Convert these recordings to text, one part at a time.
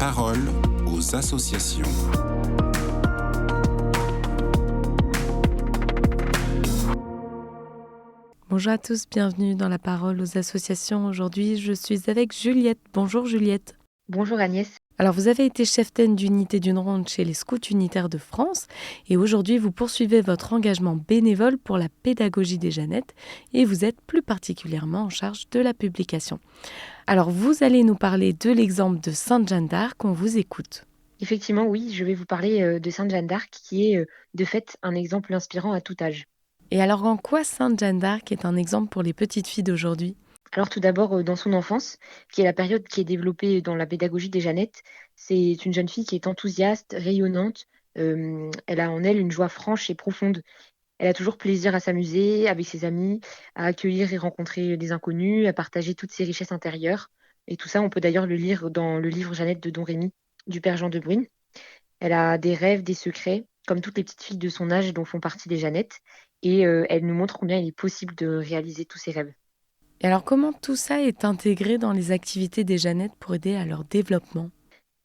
parole aux associations. Bonjour à tous, bienvenue dans la parole aux associations. Aujourd'hui, je suis avec Juliette. Bonjour Juliette. Bonjour Agnès. Alors, vous avez été cheftaine d'unité d'une ronde chez les Scouts unitaires de France et aujourd'hui, vous poursuivez votre engagement bénévole pour la pédagogie des Jeannettes et vous êtes plus particulièrement en charge de la publication. Alors, vous allez nous parler de l'exemple de Sainte Jeanne d'Arc, on vous écoute. Effectivement, oui, je vais vous parler de Sainte Jeanne d'Arc, qui est de fait un exemple inspirant à tout âge. Et alors, en quoi Sainte Jeanne d'Arc est un exemple pour les petites filles d'aujourd'hui ? Alors tout d'abord, dans son enfance, qui est la période qui est développée dans la pédagogie des Jeannettes, c'est une jeune fille qui est enthousiaste, rayonnante. Elle a en elle une joie franche et profonde. Elle a toujours plaisir à s'amuser avec ses amis, à accueillir et rencontrer des inconnus, à partager toutes ses richesses intérieures. Et tout ça, on peut d'ailleurs le lire dans le livre Jeannette de Don Rémy, du père Jean de Bruyne. Elle a des rêves, des secrets, comme toutes les petites filles de son âge dont font partie les Jeannettes. Et elle nous montre combien il est possible de réaliser tous ses rêves. Et alors, comment tout ça est intégré dans les activités des Jeannettes pour aider à leur développement ?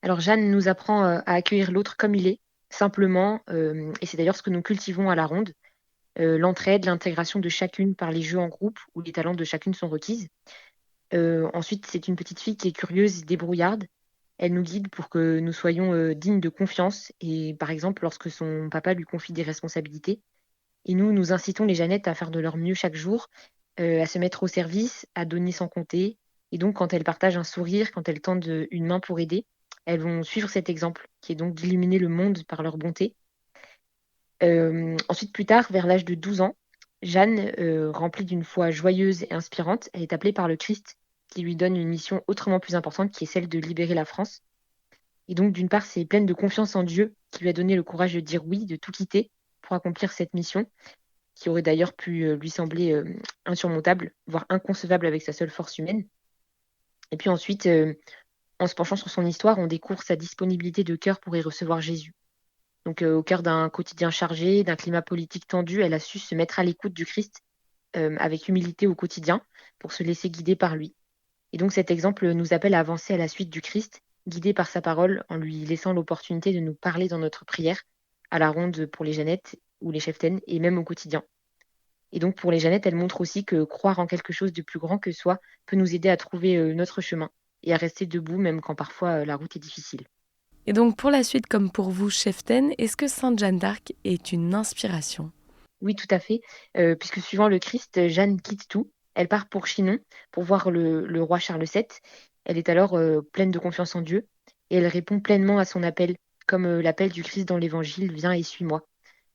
Alors Jeanne nous apprend à accueillir l'autre comme il est, simplement, et c'est d'ailleurs ce que nous cultivons à la ronde, l'entraide, l'intégration de chacune par les jeux en groupe où les talents de chacune sont requises. Ensuite, c'est une petite fille qui est curieuse et débrouillarde. Elle nous guide pour que nous soyons dignes de confiance et par exemple lorsque son papa lui confie des responsabilités. Et nous incitons les Jeannettes à faire de leur mieux chaque jour, à se mettre au service, à donner sans compter. Et donc, quand elles partagent un sourire, quand elles tendent une main pour aider, elles vont suivre cet exemple, qui est donc d'illuminer le monde par leur bonté. Ensuite, plus tard, vers l'âge de 12 ans, Jeanne, remplie d'une foi joyeuse et inspirante, elle est appelée par le Christ, qui lui donne une mission autrement plus importante, qui est celle de libérer la France. Et donc, d'une part, c'est pleine de confiance en Dieu, qui lui a donné le courage de dire oui, de tout quitter pour accomplir cette mission, qui aurait d'ailleurs pu lui sembler insurmontable, voire inconcevable avec sa seule force humaine. Et puis ensuite, en se penchant sur son histoire, on découvre sa disponibilité de cœur pour y recevoir Jésus. Donc, au cœur d'un quotidien chargé, d'un climat politique tendu, elle a su se mettre à l'écoute du Christ avec humilité au quotidien pour se laisser guider par lui. Et donc, cet exemple nous appelle à avancer à la suite du Christ, guidé par sa parole, en lui laissant l'opportunité de nous parler dans notre prière, à la ronde pour les Jeannettes ou les cheftaines, et même au quotidien. Et donc, pour les Jeannettes, elle montre aussi que croire en quelque chose de plus grand que soi peut nous aider à trouver notre chemin et à rester debout, même quand parfois la route est difficile. Et donc pour la suite, comme pour vous, cheftaine, est-ce que Sainte Jeanne d'Arc est une inspiration ? Oui, tout à fait, puisque suivant le Christ, Jeanne quitte tout. Elle part pour Chinon, pour voir le roi Charles VII. Elle est alors pleine de confiance en Dieu et elle répond pleinement à son appel, comme l'appel du Christ dans l'Évangile, viens et suis-moi.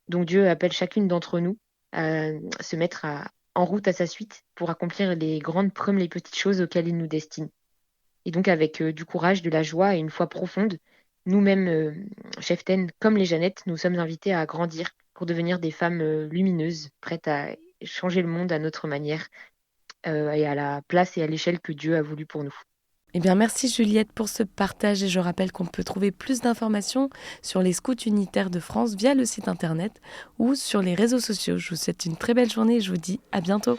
Donc Dieu appelle chacune d'entre nous à se mettre en route à sa suite pour accomplir les grandes comme les petites choses auxquelles il nous destine. Et donc avec du courage, de la joie et une foi profonde, nous-mêmes, cheftaines comme les Jeannettes, nous sommes invités à grandir pour devenir des femmes lumineuses, prêtes à changer le monde à notre manière et à la place et à l'échelle que Dieu a voulu pour nous. Eh bien, merci Juliette pour ce partage et je rappelle qu'on peut trouver plus d'informations sur les Scouts unitaires de France via le site internet ou sur les réseaux sociaux. Je vous souhaite une très belle journée et je vous dis à bientôt.